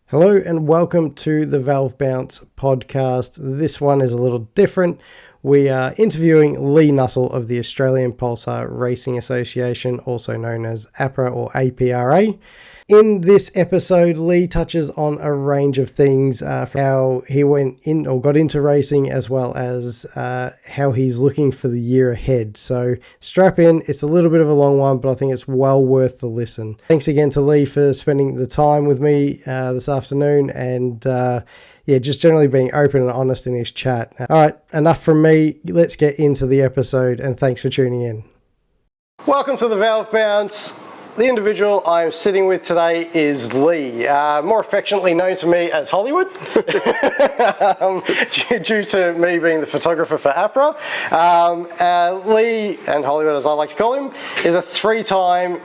Hello and welcome to the Valve Bounce podcast. This one is a little different. We are interviewing Lee Nuttall of the Australian Pulsar Racing Association, also known as APRA or APRA. In this episode, Lee touches on a range of things, how he went in or got into racing, as well as how he's looking for the year ahead. So strap in. It's a little bit of a long one, but I think it's well worth the listen. Thanks again to Lee for spending the time with me this afternoon, and just generally being open and honest in his chat. All right, enough from me. Let's get into the episode, and thanks for tuning in. Welcome to the Valve Bounce. The individual I'm sitting with today is Lee, more affectionately known to me as Hollywood, due to me being the photographer for APRA. Lee, and Hollywood as I like to call him, is a three-time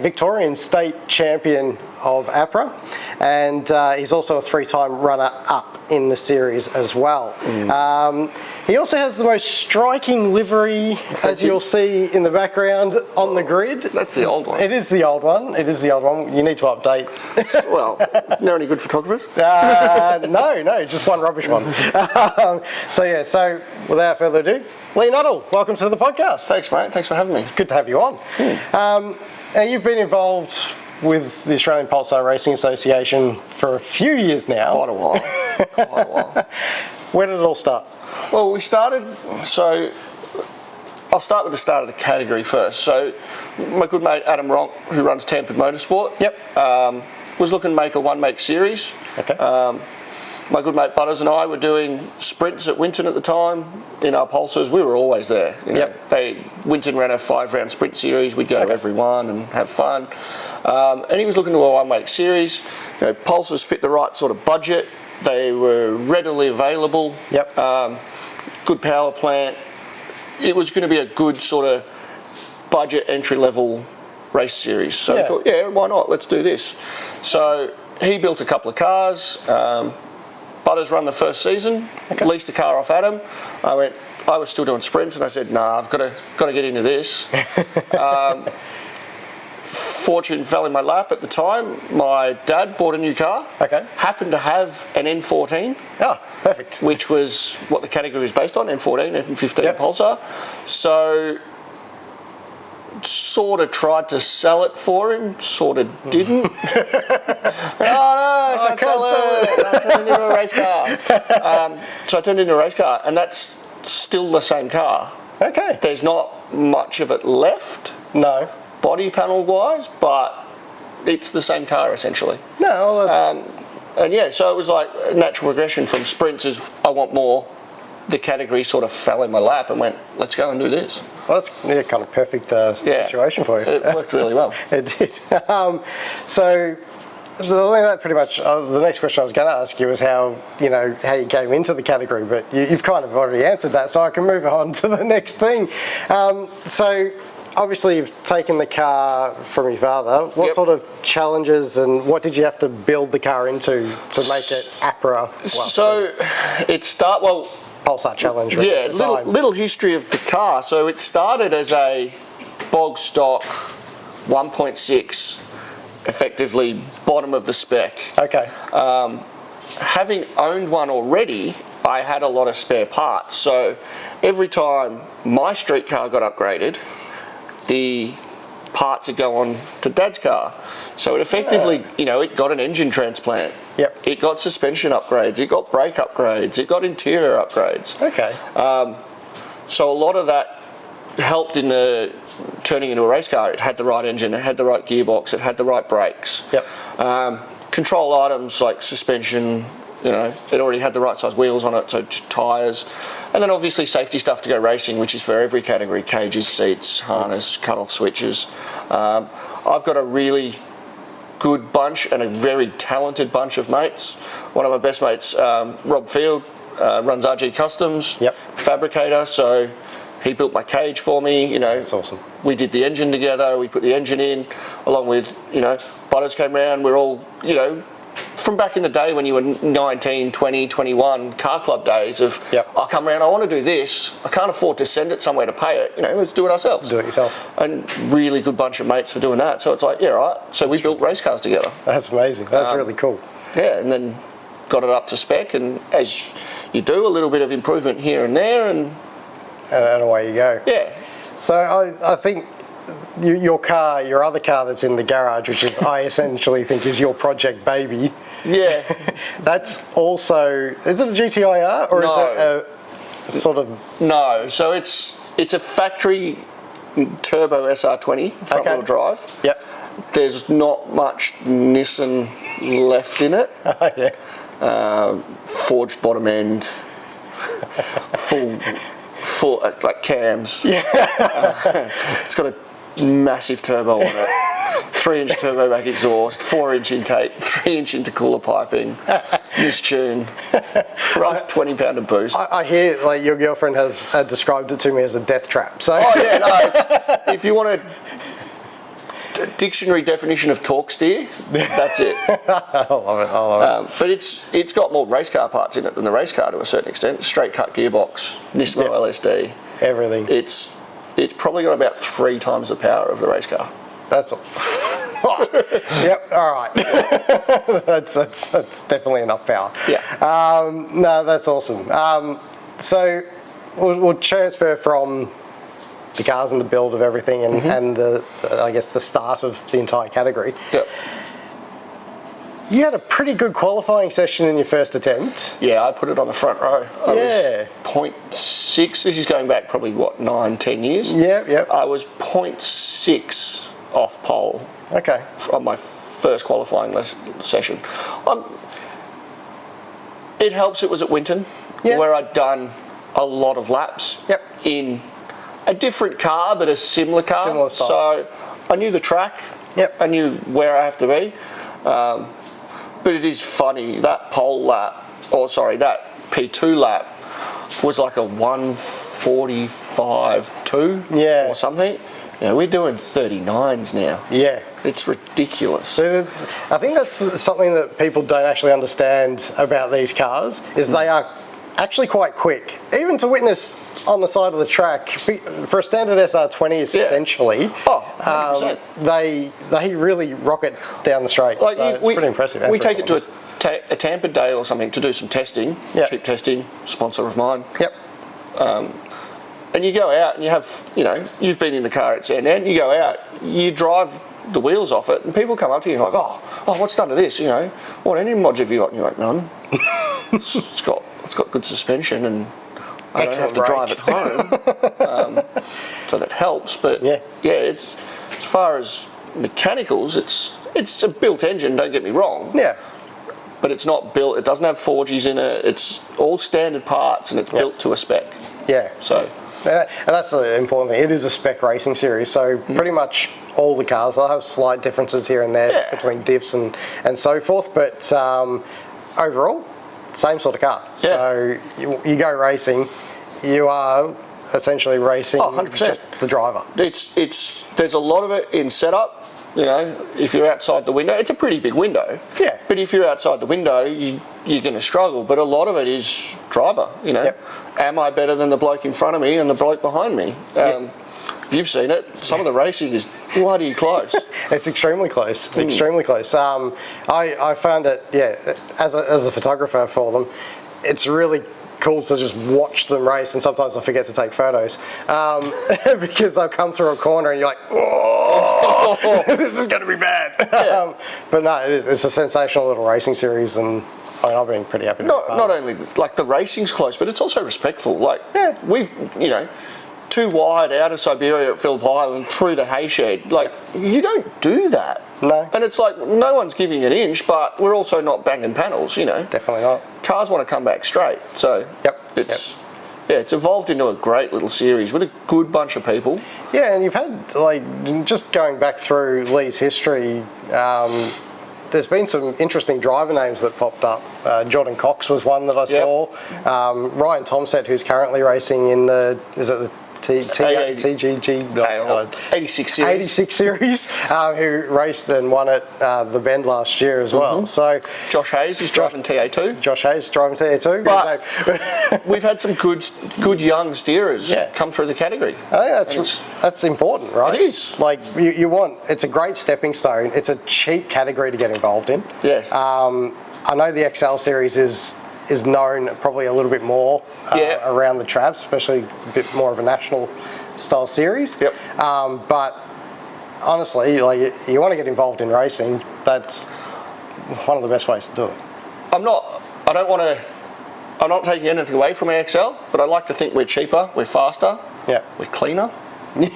Victorian state champion of APRA, and he's also a three-time runner-up in the series as well. He also has the most striking livery, as you'll see in the background on the grid. That's the old one. It is the old one. It is the old one. You need to update. Well, know any good photographers? No, just one rubbish one. So without further ado, Lee Nuttall, welcome to the podcast. Thanks, mate. Thanks for having me. Good to have you on. Now you've been involved with the Australian Pulsar Racing Association for a few years now. Quite a while. Where did it all start? Well, we started, so I'll start with the start of the category first. So my good mate Adam Ronk, who runs Tampered Motorsport, was looking to make a one-make series. Okay. My good mate Butters and I were doing sprints at Winton at the time in our Pulsars. We were always there. Winton ran a 5-round sprint series. We'd go to every one and have fun. And he was looking to a one-make series. Pulsars fit the right sort of budget. They were readily available. Good power plant. It was going to be a good sort of budget entry-level race series. So we thought, why not? Let's do this. So he built a couple of cars. Butters run the first season. Leased a car off Adam. I was still doing sprints, and I said, "Nah, I've got to get into this." Fortune fell in my lap at the time. My dad bought a new car. Happened to have an N14. Oh, perfect. Which was what the category was based on, N14, N15 Pulsar. So sort of tried to sell it for him, sort of didn't. I can't sell it. I turned it into a race car. So I turned it into a race car, and that's still the same car. There's not much of it left. No. Body panel wise, but it's the same car essentially. No, so it was like a natural progression from sprints is I want more. The category sort of fell in my lap and went, let's go and do this. Well, that's kind of perfect situation for you. It worked really well. It did. So that pretty much the next question I was going to ask you was how you came into the category, but you've kind of already answered that, so I can move on to the next thing. So obviously you've taken the car from your father. What sort of challenges and what did you have to build the car into to make it APRA? Pulsar Challenge. Little history of the car. So it started as a bog stock 1.6, effectively bottom of the spec. Having owned one already, I had a lot of spare parts. So every time my street car got upgraded, the parts would go on to Dad's car. So it effectively, it got an engine transplant. It got suspension upgrades. It got brake upgrades. It got interior upgrades. So a lot of that helped in the turning into a race car. It had the right engine. It had the right gearbox. It had the right brakes. Control items like suspension. It already had the right size wheels on it, so just tyres. And then obviously safety stuff to go racing, which is for every category: cages, seats, harness, cut-off switches. I've got a really good bunch and a very talented bunch of mates. One of my best mates, Rob Field, runs RG Customs, fabricator, so he built my cage for me. That's awesome. We did the engine together. We put the engine in, along with, Butters came round. We're all, from back in the day when you were 19, 20, 21, car club days of, I'll come around, I want to do this, I can't afford to send it somewhere to pay it, let's do it ourselves. Do it yourself. And really good bunch of mates for doing that. So it's like, right. So we built race cars together. That's amazing. That's really cool. Yeah, and then got it up to spec, and as you do, a little bit of improvement here and there, and away you go. Yeah. So I think your other car that's in the garage, which is I essentially think is your project baby. Yeah. That's also, is it a GTIR or No. is it a sort of? No, so it's a factory turbo SR20 front wheel drive. Yep. There's not much Nissan left in it. Yeah. Forged bottom end, full like cams. Yeah. It's got a massive turbo on it. 3-inch turbo back exhaust, 4-inch intake, 3-inch intercooler piping, mistune, runs 20 pound of boost. I hear like your girlfriend has described it to me as a death trap. So. Oh yeah, no. If you want a dictionary definition of torque steer, that's it. I love it. But it's got more race car parts in it than the race car to a certain extent. Straight cut gearbox, Nismo LSD, everything. It's probably got about 3 times the power of the race car. That's all. Yep. All right. that's definitely enough power. Yeah. No, that's awesome. So we'll transfer from the cars and the build of everything, and the I guess the start of the entire category. Yep. You had a pretty good qualifying session in your first attempt. Yeah, I put it on the front row. I Yeah. was 0.6. This is going back probably 9, 10 years. Yep. I was 0.6 off pole. Okay. On my first qualifying session. It helps it was at Winton, where I'd done a lot of laps in a different car, but a similar car. Similar style. So I knew the track. Yep. I knew where I have to be. But it is funny, that pole lap, that P2 lap was like a 1:45.2 or something. Yeah, we're doing 39s now. Yeah. It's ridiculous. I think that's something that people don't actually understand about these cars, is they are actually quite quick. Even to witness on the side of the track, for a standard SR20 essentially, Oh, 100%. They really rocket down the straight. Like so it's pretty impressive. We take it to a Tampered day or something to do some testing, cheap testing, sponsor of mine. Yep. And you go out and you have, you've been in the car at Sedans, you go out, you drive the wheels off it, and people come up to you and like, oh, what's done to this? What engine mods have you got? And you're like, none. It's got good suspension, and I don't have to drive it home, so that helps. But it's as far as mechanicals, it's a built engine. Don't get me wrong. Yeah. But it's not built. It doesn't have forges in it. It's all standard parts, and it's built to a spec. Yeah. So. And that's the important thing. It is a spec racing series, so pretty much all the cars, they'll have slight differences here and there between diffs and so forth, but overall, same sort of car. Yeah. So you go racing, you are essentially racing just the driver. There's a lot of it in setup. If you're outside the window, it's a pretty big window. Yeah. But if you're outside the window, you're going to struggle. But a lot of it is driver. Am I better than the bloke in front of me and the bloke behind me? You've seen it. Some of the racing is bloody close. It's extremely close. Extremely close. I found it. As a photographer for them, it's really cool to just watch them race, and sometimes I forget to take photos because they'll come through a corner and you're like, oh, this is going to be bad. But no, it's a sensational little racing series, and I've been pretty happy. Not only like the racing's close, but it's also respectful. Like we've too wide out of Siberia at Phillip Island through the hay shed. Like you don't do that. No. And it's like no one's giving an inch, but we're also not banging panels. Definitely not. Cars want to come back straight, so it's evolved into a great little series with a good bunch of people. Yeah, and you've had just going back through Lee's history. There's been some interesting driver names that popped up. Jordan Cox was one that I saw. Ryan Tomset, who's currently racing in the TGG 86 series. 86 series, who raced and won at the Bend last year as well. So Josh Hayes is driving TA2. Josh Hayes driving TA2. But we've had some good young steerers come through the category. I think that's important, right? It is. Like you want, it's a great stepping stone. It's a cheap category to get involved in. Yes. I know the XL series is known probably a little bit more around the traps, especially it's a bit more of a national style series. Yep. But honestly, like you want to get involved in racing, that's one of the best ways to do it. I'm not taking anything away from AXL, but I like to think we're cheaper, we're faster, we're cleaner. I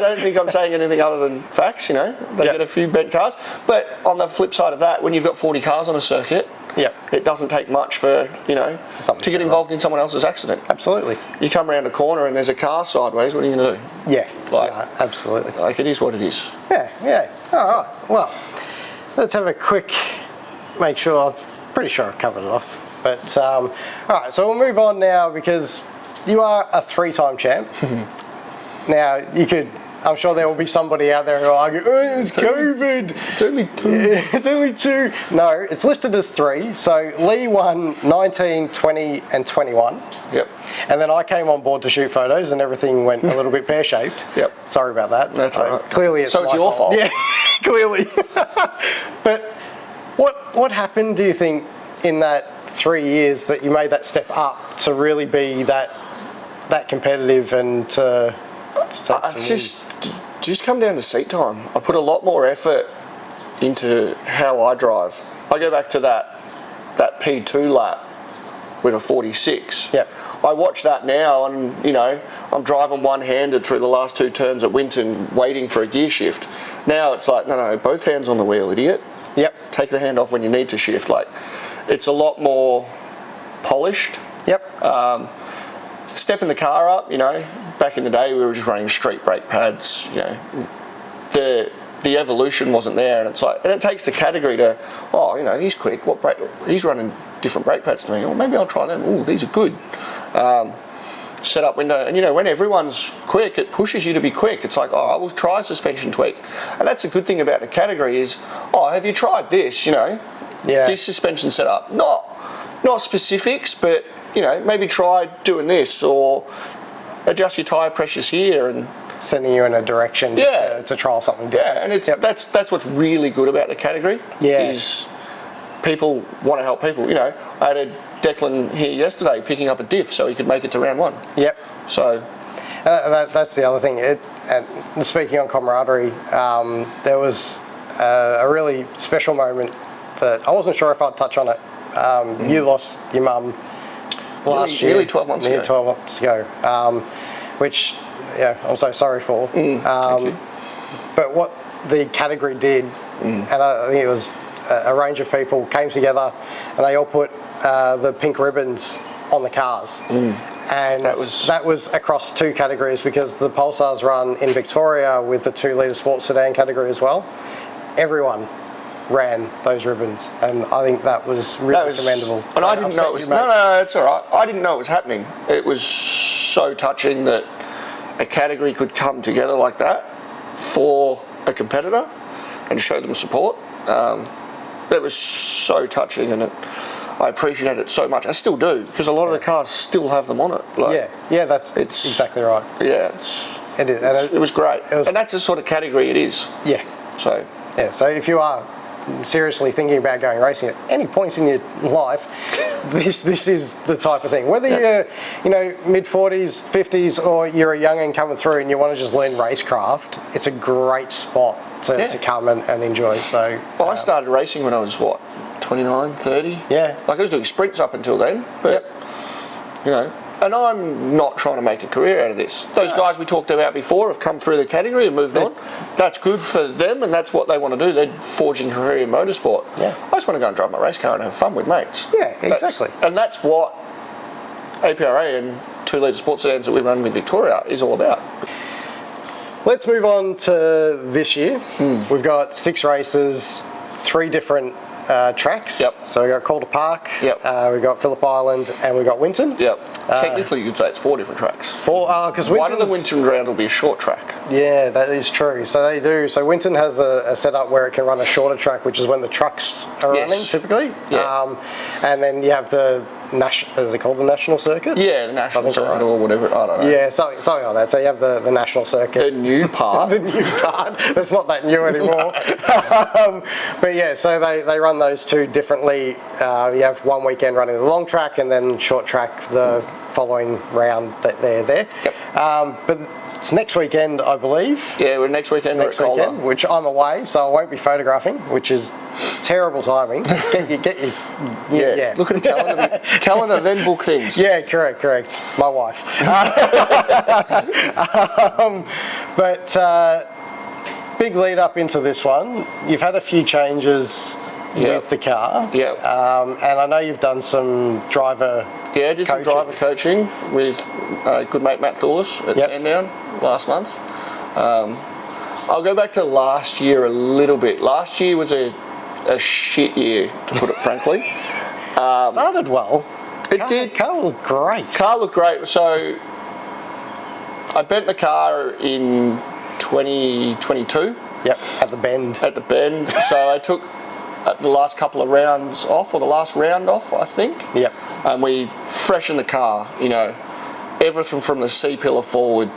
don't think I'm saying anything other than facts, you know. They get a few bent cars. But on the flip side of that, when you've got 40 cars on a circuit, it doesn't take much for, you know, to get involved in someone else's accident. Absolutely. You come around a corner and there's a car sideways, what are you going to do? Yeah, absolutely. Like, it is what it is. Yeah. All right. Well, let's have a quick, make sure, I'm pretty sure I've covered it off. But, all right, so we'll move on now because you are a 3-time champ. Now, I'm sure there will be somebody out there who will argue, oh, it's COVID. It's only 2. It's only 2. No, it's listed as 3. So Lee won 19, 20 and 21. Yep. And then I came on board to shoot photos and everything went a little bit pear-shaped. Yep. Sorry about that. That's all right. Clearly it's so it's your fault. Yeah, clearly. But what happened, do you think, in that 3 years that you made that step up to really be that competitive and to just come down to seat time. I put a lot more effort into how I drive. I go back to that P2 lap with a 46. Yep. I watch that now and, you know, I'm driving one-handed through the last 2 turns at Winton waiting for a gear shift. Now it's like, no, both hands on the wheel, idiot. Yep. Take the hand off when you need to shift. Like, it's a lot more polished. Yep. Stepping the car up, you know, back in the day we were just running street brake pads, you know, the evolution wasn't there, and it's like, and it takes the category to, oh, you know, he's quick, he's running different brake pads to me, or maybe I'll try them, oh, these are good. Set up window, and you know, when everyone's quick, it pushes you to be quick. It's like, oh, I will try a suspension tweak. And that's a good thing about the category is, oh, have you tried this, you know, this suspension setup? Not specifics, but you know, maybe try doing this or adjust your tyre pressures here and sending you in a direction to trial something different. Yeah, and it's that's what's really good about the category. Is people want to help people. You know, I had a Declan here yesterday picking up a diff so he could make it to round 1. Yep. So that's the other thing. And speaking on camaraderie, there was a really special moment that I wasn't sure if I'd touch on it. You lost your mum last year. Nearly 12 months ago. 12 months ago. Which, I'm so sorry for. Thank you. But what the category did, and I think it was a range of people came together and they all put the pink ribbons on the cars. And that was across 2 categories because the Pulsars run in Victoria with the 2 litre sports sedan category as well. Everyone ran those ribbons, and I think that was really commendable. And I didn't know it was. No, it's all right. I didn't know it was happening. It was so touching that a category could come together like that for a competitor and show them support. It was so touching, and I appreciate it so much. I still do, because a lot of the cars still have them on it. Like, that's exactly right. Yeah, it was great, and that's the sort of category it is. Yeah. So if you are seriously thinking about going racing at any point in your life, this is the type of thing. Whether you're, mid-40s, 50s, or you're a young'un coming through and you want to just learn racecraft, it's a great spot to come and enjoy. So, I started racing when I was 29, 30. Yeah. Like, I was doing sprints up until then, but and I'm not trying to make a career out of this. Those guys we talked about before have come through the category and moved on. That's good for them, and that's what they want to do. They're forging a career in motorsport. Yeah. I just want to go and drive my race car and have fun with mates. Yeah, exactly. And that's what APRA and 2 litre sports sedans that we run with Victoria is all about. Let's move on to this year. We've got 6 races, 3 different tracks. Yep. So we got Calder Park. Yep. We got Phillip Island, and we got Winton. Yep. Technically, you could say it's 4 different tracks. Because one of the Winton round will be a short track. Yeah, that is true. So they do. So Winton has a setup where it can run a shorter track, which is when the trucks are running typically. Yeah. And then you have the is it called the National Circuit? Yeah, the National Circuit or whatever. I don't know. Yeah, something like that. So you have the National Circuit. The new part. The new part. It's not that new anymore. But yeah, so they run those two differently. You have one weekend running the long track and then short track the following round that they're there. Yep. But it's next weekend, I believe. Yeah, we're next weekend. Which I'm away, so I won't be photographing, which is terrible timing. Get your yeah. Look at the calendar, then book things. Yeah, correct. My wife. But big lead up into this one. You've had a few changes with the car. Yeah. And I know you've done some driver. Yeah, I did some driver coaching with good mate Matt Thorless at Sandown last month. I'll go back to last year a little bit. Last year was a shit year, to put it frankly. Started well. It did. Car looked great. Car looked great. So I bent the car in 2022. Yep, at the bend. So I took the last couple of rounds off, or the last round off, I think. Yep. And we freshened the car. You know, everything from the C-pillar forward,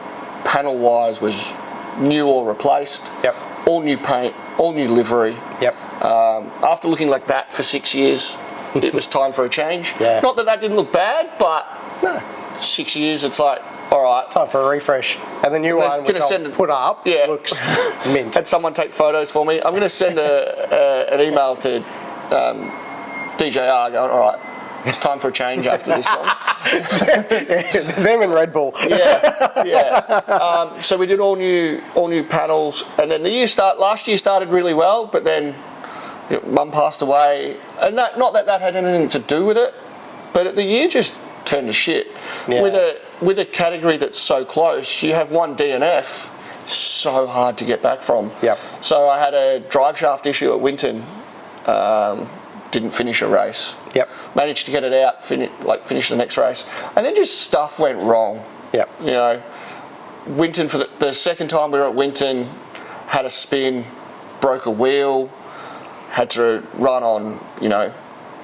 panel-wise, was new or replaced. Yep. All new paint, all new livery. Yep. After looking like that for 6 years, it was time for a change. Yeah. Not that didn't look bad, but 6 years, it's like, all right. Time for a refresh. And the new one, which I'll put up, looks mint. Had someone take photos for me. I'm going to send an email to DJR going, all right, it's time for a change after this one. Them and Red Bull. Yeah. So we did all new panels, and then last year started really well, but then Mum passed away, and not that had anything to do with it, but the year just turned to shit. Yeah. With a category that's so close, you have one DNF, so hard to get back from. Yep. So I had a drive shaft issue at Winton. Didn't finish a race. Yep. Managed to get it out, finish the next race, and then just stuff went wrong. Yep. You know, Winton for the second time we were at Winton, had a spin, broke a wheel, had to run on, you know,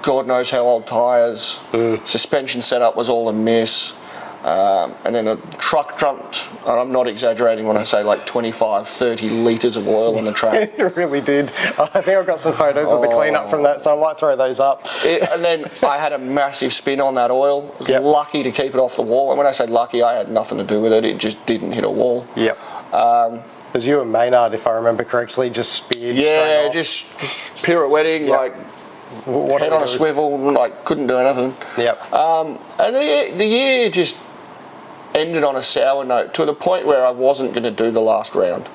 God knows how old tyres. Suspension setup was all a miss. And then a truck dumped, and I'm not exaggerating when I say like 25, 30 litres of oil on the track. It really did. I think I've got some photos of the cleanup from that, so I might throw those up. And then I had a massive spin on that oil. I was lucky to keep it off the wall. And when I say lucky, I had nothing to do with it. It just didn't hit a wall. Yep. Because you and Maynard, if I remember correctly, just speared straight off. just pirouetting, like head on a swivel, like couldn't do anything. Yep. And the year just ended on a sour note to the point where I wasn't going to do the last round.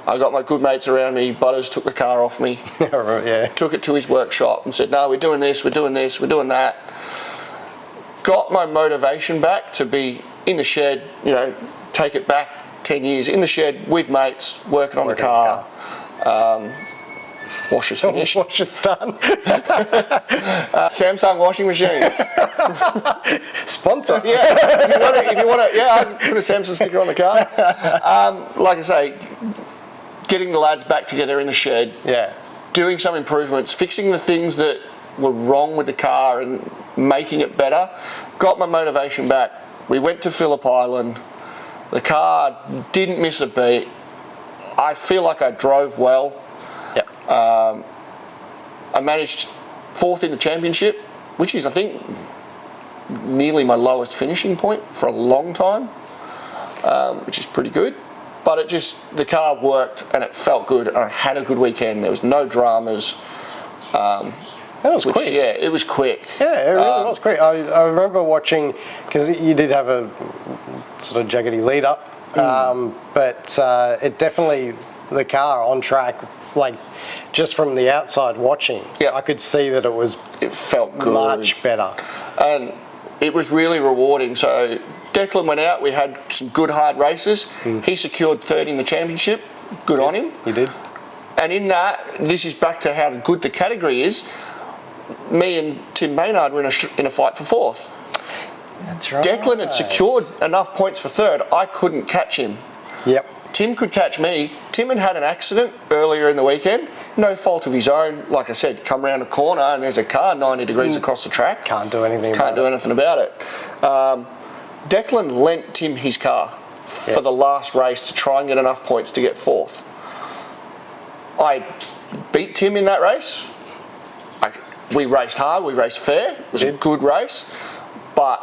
I got my good mates around me. Butters took the car off me. Took it to his workshop and said, no, we're doing this, we're doing that. Got my motivation back to be in the shed, you know, take it back 10 years, in the shed with mates, working on the car. Wash is finished. Wash is done. Samsung washing machines. Sponsor. If you want to, I'd put a Samsung sticker on the car. Like I say, getting the lads back together in the shed. Yeah. Doing some improvements, fixing the things that were wrong with the car and making it better. Got my motivation back. We went to Phillip Island. The car didn't miss a beat. I feel like I drove well. I managed 4th in the championship, which is, I think, nearly my lowest finishing point for a long time, which is pretty good. But the car worked and it felt good, and I had a good weekend. There was no dramas. That was quick. Yeah, it was quick. Yeah, it really was quick. I remember watching, because you did have a sort of jaggedy lead up, but it definitely, the car on track, like, just from the outside watching, I could see that it felt good, much better, and it was really rewarding. So Declan went out. We had some good hard races. He secured 3rd in the championship. Good on him. He did. And in that, this is back to how good the category is. Me and Tim Maynard were in a fight for fourth. That's right. Declan had secured enough points for third. I couldn't catch him. Yep. Tim could catch me. Tim had an accident earlier in the weekend. No fault of his own. Like I said, come round a corner and there's a car 90 degrees across the track. Can't do anything about it. Declan lent Tim his car for the last race to try and get enough points to get fourth. I beat Tim in that race. We raced hard, we raced fair. It was a good race, but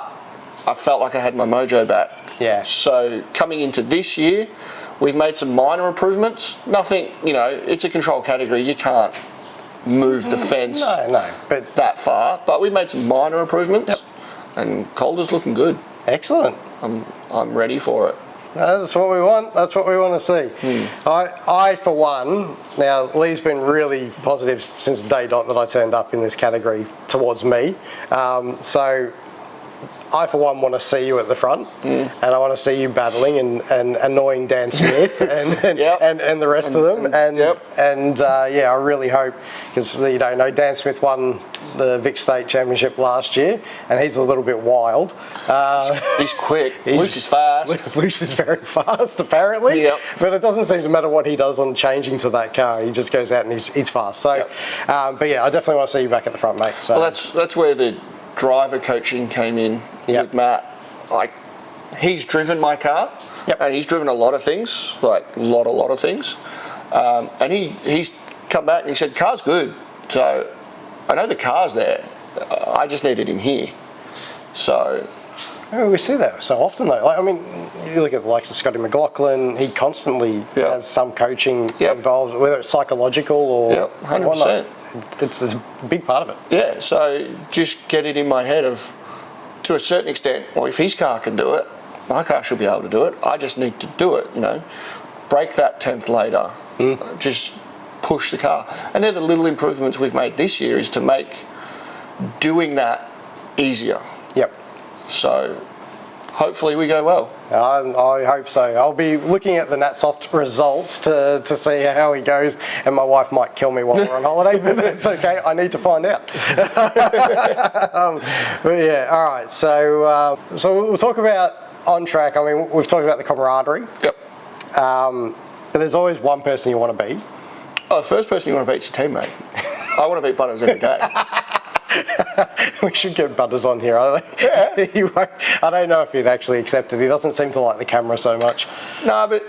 I felt like I had my mojo back. Yeah. So coming into this year, we've made some minor improvements. Nothing, it's a control category. You can't move the fence but that far. But we've made some minor improvements, and Calder's looking good. Excellent. I'm ready for it. That's what we want. That's what we want to see. I, for one, now Lee's been really positive since day dot that I turned up in this category towards me. So I, for one, want to see you at the front, and I want to see you battling and annoying Dan Smith and the rest of them. I really hope, because you don't know, Dan Smith won the Vic State Championship last year, and he's a little bit wild. He's quick. Loose is fast. Loose is very fast, apparently. Yep. But it doesn't seem to matter what he does on changing to that car. He just goes out and he's fast. So, I definitely want to see you back at the front, mate. So. Well, that's where the driver coaching came in with Matt. He's driven my car, and he's driven a lot of things, like a lot of things. And he's come back and he said, "Car's good." So I know the car's there. I just need it in here. So. We see that so often, though. You look at the likes of Scotty McLaughlin. He constantly has some coaching involved, whether it's psychological or 100%. It's a big part of it. Yeah. So just get it in my head of, to a certain extent, well, if his car can do it, my car should be able to do it. I just need to do it. Break that 10th later. Just push the car. And they're the little improvements we've made this year, is to make doing that easier. Yep. So hopefully we go well. I hope so. I'll be looking at the Natsoft results to see how he goes, and my wife might kill me while we're on holiday, but that's okay. I need to find out. All right. So we'll talk about on track. We've talked about the camaraderie. Yep. But there's always one person you want to beat. Oh, the first person you want to beat is your teammate. I want to beat Butters every day. We should get Butters on here. I don't know if he'd actually accept it. He doesn't seem to like the camera so much. No, but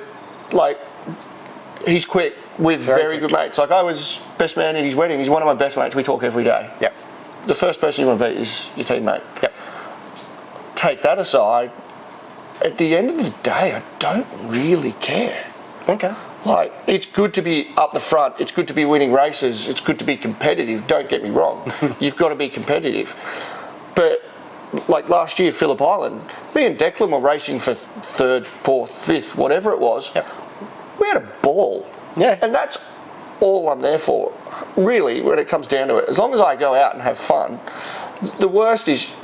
he's quick with very good mates. I was best man at his wedding. He's one of my best mates. We talk every day. Yep. The first person you want to beat is your teammate. Yep. Take that aside. At the end of the day, I don't really care. Okay. It's good to be up the front. It's good to be winning races. It's good to be competitive. Don't get me wrong. You've got to be competitive. But last year, Phillip Island, me and Declan were racing for third, fourth, fifth, whatever it was. Yep. We had a ball. Yeah. And that's all I'm there for, really, when it comes down to it. As long as I go out and have fun. The worst is,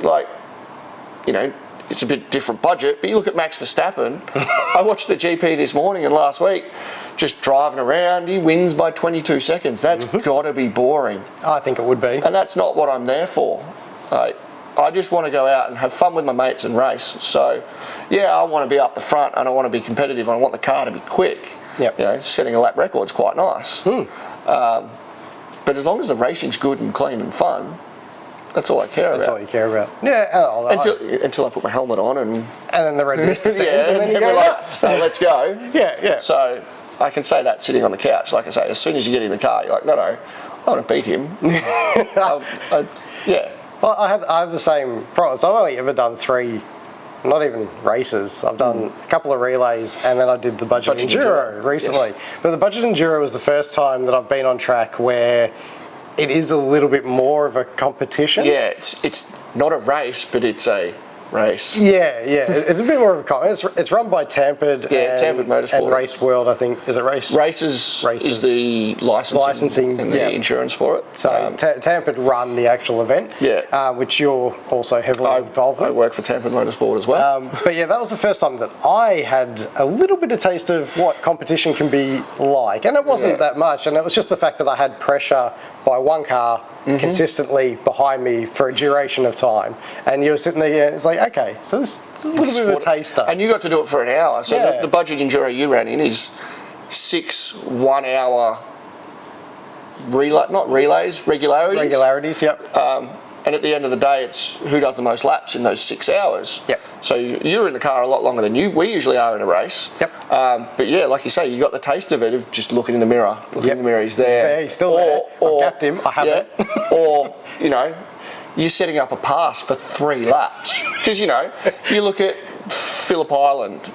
it's a bit different budget, but you look at Max Verstappen. I watched the GP this morning and last week, just driving around. He wins by 22 seconds. That's got to be boring. I think it would be. And that's not what I'm there for. I just want to go out and have fun with my mates and race. So, I want to be up the front and I want to be competitive and I want the car to be quick. Yep. Setting a lap record's quite nice. But as long as the racing's good and clean and fun, that's all I care about. That's all you care about. Yeah. Until I put my helmet on and then the red mist descends and then you go nuts. Let's go. Yeah. So I can say that sitting on the couch. Like I say, as soon as you get in the car, you're like, no, I want to beat him. Well, I have the same problem. So I've only ever done 3, not even races. I've done a couple of relays, and then I did the Budget Enduro recently. Yes. But the Budget Enduro was the first time that I've been on track where it is a little bit more of a competition. Yeah, it's not a race, but it's a race. Yeah, it's a bit more of a it's run by Tampered. Yeah, Tampered Motorsport. And Race World, I think. Is it Race? Races is the licensing and the insurance for it. So Tampered run the actual event. Yeah. Which you're also heavily involved with. I work for Tampered Motorsport as well. But yeah, that was the first time that I had a little bit of taste of what competition can be like, and it wasn't that much, and it was just the fact that I had pressure by one car consistently behind me for a duration of time, and you were sitting there, it's like, okay, so this is a little bit of a taster. And you got to do it for an hour, so the budget enduro you ran in is 6 1-hour regularities. Yep. And at the end of the day, it's who does the most laps in those 6 hours. Yep. So you're in the car a lot longer than we usually are in a race. Yep. But yeah, like you say, you got the taste of it of just looking in the mirror. Looking in the mirror, he's there. He's still there. I've capped him. I have it. Or, you know, you're setting up a pass for 3 laps. Because, you know, you look at Phillip Island,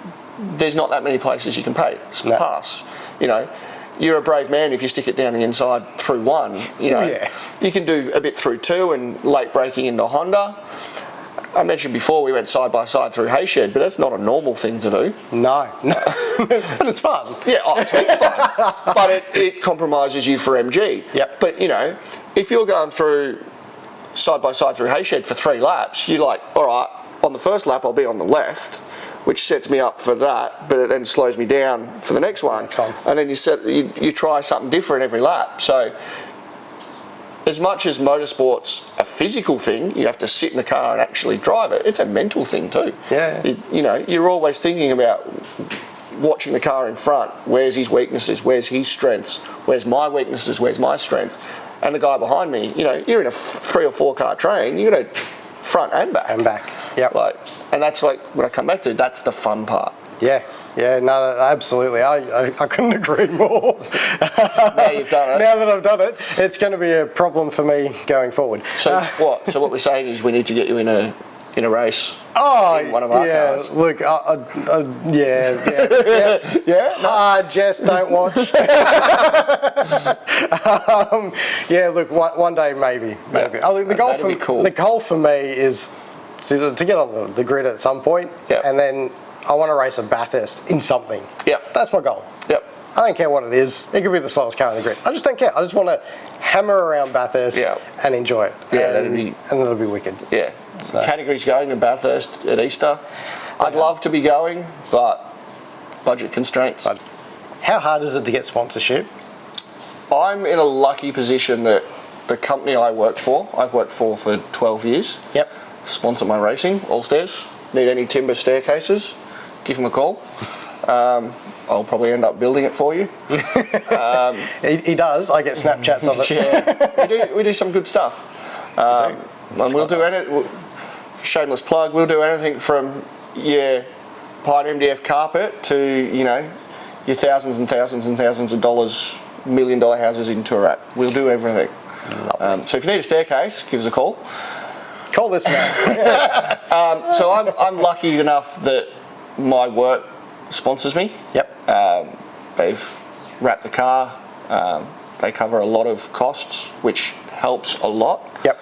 there's not that many places you can pass. You know, you're a brave man if you stick it down the inside through 1. You know, you can do a bit through 2 and late braking into Honda. I mentioned before we went side by side through Hayshed, but that's not a normal thing to do. No. But it's fun. Yeah, it's fun. But it compromises you for MG. Yep. But, you know, if you're going through side by side through Hayshed for 3 laps, you're like, all right, on the first lap I'll be on the left, which sets me up for that, but it then slows me down for the next one. And then you try something different every lap. So as much as motorsport's a physical thing, you have to sit in the car and actually drive it, it's a mental thing too. Yeah. You know, you're always thinking about watching the car in front. Where's his weaknesses? Where's his strengths? Where's my weaknesses? Where's my strength? And the guy behind me, you know, you're in a 3 or 4 car train, you're going to front and back. And back. Yep. And that's like, when I come back to, that's the fun part. Yeah, no, absolutely. I couldn't agree more. Now you've done it. Now that I've done it, it's going to be a problem for me going forward. So what? So what we're saying is we need to get you in a race. In one of our cars. Look, yeah. Jess, don't watch. Look, one day maybe. The goal that'd be cool. The goal for me is to get on the grid at some point, and then I want to race a Bathurst in something. Yep. That's my goal. Yep. I don't care what it is. It could be the slowest car in the grid. I just don't care. I just want to hammer around Bathurst and enjoy it. Yeah, and that'll be wicked. Yeah. So. Categories going to Bathurst at Easter. I'd love to be going, but budget constraints. How hard is it to get sponsorship? I'm in a lucky position that the company I've worked for 12 years. Yep. Sponsor my racing, Allstairs. Need any timber staircases, give them a call. I'll probably end up building it for you. He does. I get Snapchats of it. Yeah, we do some good stuff. And we'll do anything. Shameless plug. We'll do anything from your Pine MDF carpet to, you know, your thousands and thousands and thousands of dollars, $1 million houses in Toorak. We'll do everything. So if you need a staircase, give us a call. Call this man. So I'm lucky enough that my work sponsors me. Yep. They've wrapped the car. They cover a lot of costs, which helps a lot. Yep.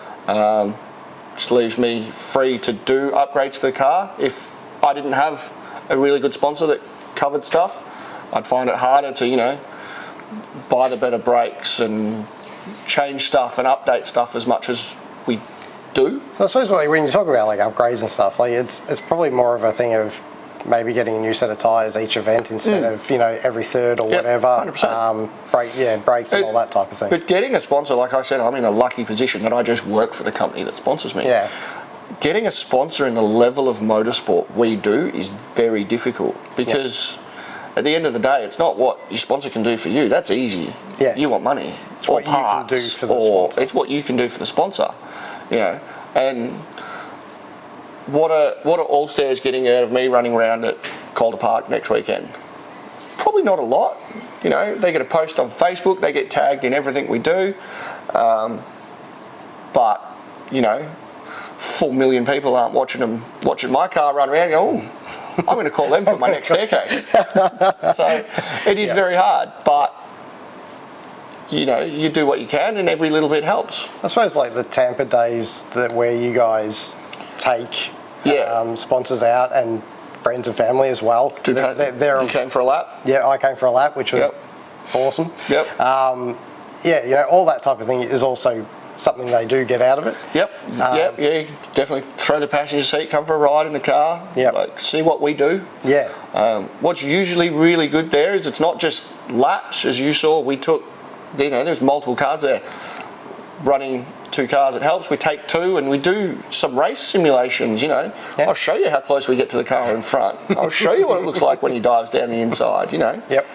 Just leaves me free to do upgrades to the car. If I didn't have a really good sponsor that covered stuff, I'd find it harder to, you know, buy the better brakes and change stuff and update stuff as much as we do. I suppose when you talk about like upgrades and stuff, like it's probably more of a thing of maybe getting a new set of tyres each event instead of, you know, every third or whatever. 100%. Brakes and all that type of thing. But getting a sponsor, like I said, I'm in a lucky position that I just work for the company that sponsors me. Yeah. Getting a sponsor in the level of motorsport we do is very difficult because at the end of the day, it's not what your sponsor can do for you. That's easy. Yeah. You want money. It's what you can do for the sponsor. It's what you can do for the sponsor. You know, and what are Allstairs getting out of me running around at Calder Park next weekend? Probably not a lot. You know, they get a post on Facebook, they get tagged in everything we do. But, you know, 4 million people aren't watching my car run around and go, oh, I'm going to call them for my next staircase. So it is very hard, but you know, you do what you can and every little bit helps. I suppose like the Tampa days where you guys take sponsors out, and friends and family as well. You came for a lap? Yeah, I came for a lap, which was awesome. Yep. All that type of thing is also something they do get out of it. Yep. You definitely throw the passenger seat, come for a ride in the car. Yep. Like, see what we do. Yeah. What's usually really good there is it's not just laps, as you saw. We took, there's multiple cars there. Running 2 cars, it helps. We take 2 and we do some race simulations. I'll show you how close we get to the car in front. I'll show you what it looks like when he dives down the inside. Yep.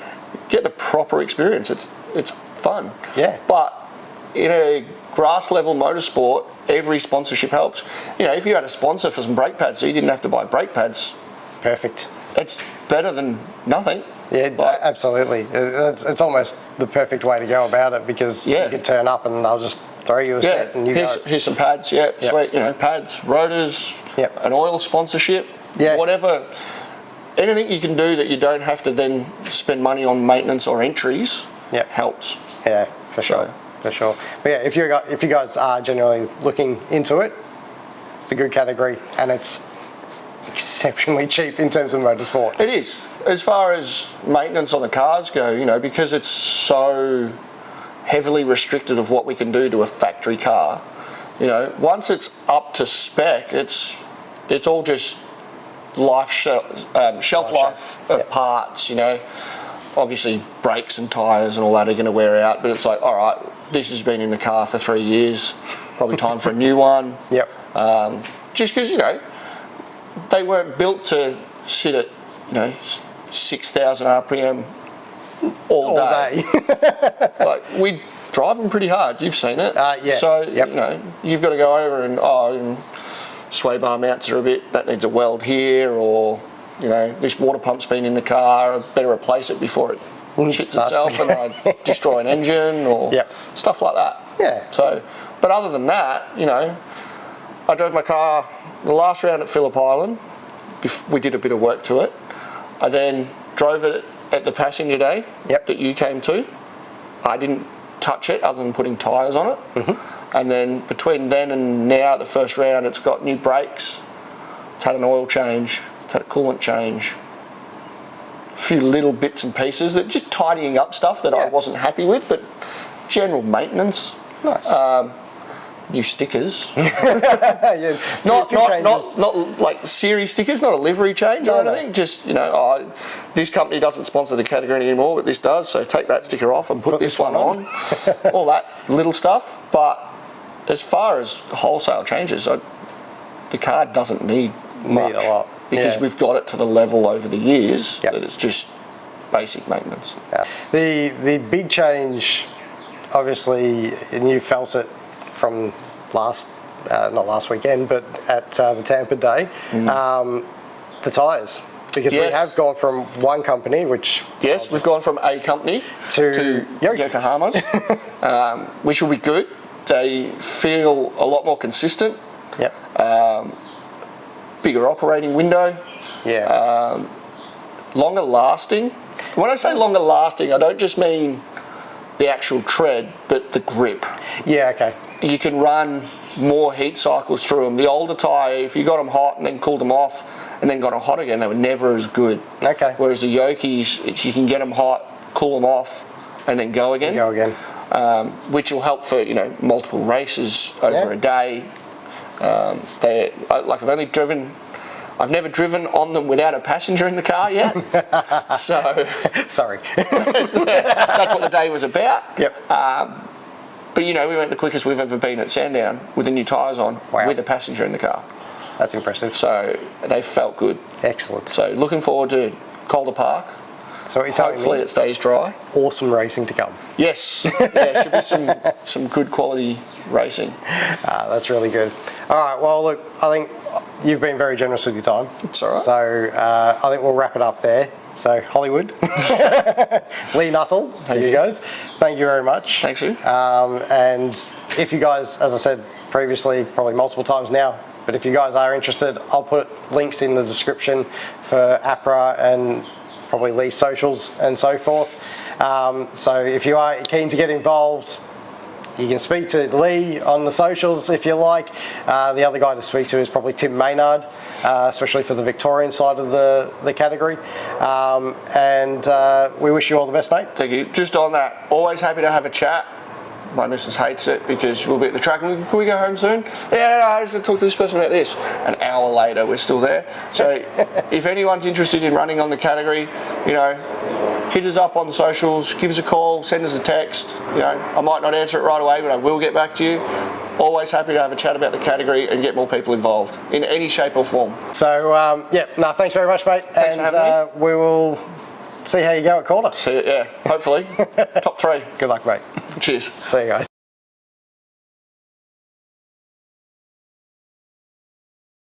Get the proper experience. It's fun. Yeah. But in a grass level motorsport, every sponsorship helps. If you had a sponsor for some brake pads, so you didn't have to buy brake pads. Perfect. It's better than nothing. Yeah, absolutely. It's almost the perfect way to go about it, because you can turn up and they'll just throw you a set and here's some pads. Sweet. Pads, rotors, an oil sponsorship, whatever. Anything you can do that you don't have to then spend money on maintenance or entries helps. Yeah, for sure. For sure. But yeah, if you guys are genuinely looking into it, it's a good category, and it's exceptionally cheap in terms of motorsport. It is. As far as maintenance on the cars go, because it's so heavily restricted of what we can do to a factory car, once it's up to spec, it's all just shelf life of parts. Obviously brakes and tyres and all that are going to wear out, but it's like, all right, this has been in the car for 3 years, probably time for a new one. Yep. Just because they weren't built to sit at 6,000 RPM all day. Like, we drive them pretty hard. You've seen it. So you've got to go over and sway bar mounts are a bit, that needs a weld here, or this water pump's been in the car, I better replace it before it shits itself and I destroy an engine, or stuff like that. Yeah. So, but other than that, I drove my car the last round at Phillip Island. We did a bit of work to it. I then drove it at the passenger day that you came to. I didn't touch it other than putting tyres on it. Mm-hmm. And then between then and now, the first round, it's got new brakes. It's had an oil change. It's had a coolant change. A few little bits and pieces that just tidying up stuff that I wasn't happy with, but general maintenance. Nice. New stickers. Not like series stickers, not a livery change or anything. Just this company doesn't sponsor the category anymore, but this does. So take that sticker off and put this one on. All that little stuff. But as far as wholesale changes, the car doesn't need much a lot, because we've got it to the level over the years that it's just basic maintenance. Yeah. The big change, obviously, and you felt it from not last weekend, but at the Tampered Day, the tyres. Because we have gone from one company, which... Yes, we've gone from a company to Yokohama's, which will be good. They feel a lot more consistent. Yep. Bigger operating window. Yeah. Longer lasting. When I say longer lasting, I don't just mean the actual tread, but the grip. Yeah, okay. You can run more heat cycles through them. The older tyre, if you got them hot and then cooled them off and then got them hot again, they were never as good. Okay. Whereas the Yokies, you can get them hot, cool them off, and then go again. Which will help for multiple races over a day. I've never driven on them without a passenger in the car yet. So sorry. That's what the day was about. Yep. But we went the quickest we've ever been at Sandown with the new tyres on, with a passenger in the car. That's impressive. So they felt good. Excellent. So looking forward to Calder Park. So what you're telling Hopefully it stays dry. Awesome racing to come. Yes. Should be some good quality racing. That's really good. All right. Well, look, I think you've been very generous with your time. It's all right. So I think we'll wrap it up there. So Hollywood, Lee Nuttall, you guys, thank you very much. Thanks, you. And if you guys, as I said previously, probably multiple times now, but if you guys are interested, I'll put links in the description for APRA and probably Lee's socials and so forth. So if you are keen to get involved, You can speak to Lee on the socials if you like. The other guy to speak to is probably Tim Maynard, especially for the Victorian side of the category. And we wish you all the best, mate. Thank you. Just on that, always happy to have a chat. My missus hates it because we'll be at the track and can we go home soon? Yeah, no, I just talk to this person about this. An hour later, we're still there. So if anyone's interested in running on the category, you know, hit us up on the socials, give us a call, send us a text. You know, I might not answer it right away, but I will get back to you. Always happy to have a chat about the category and get more people involved in any shape or form. So, thanks very much, mate. Thanks for having me. We will see how you go at Calder. See it, yeah, hopefully. Top 3. Good luck, mate. Cheers. See you guys.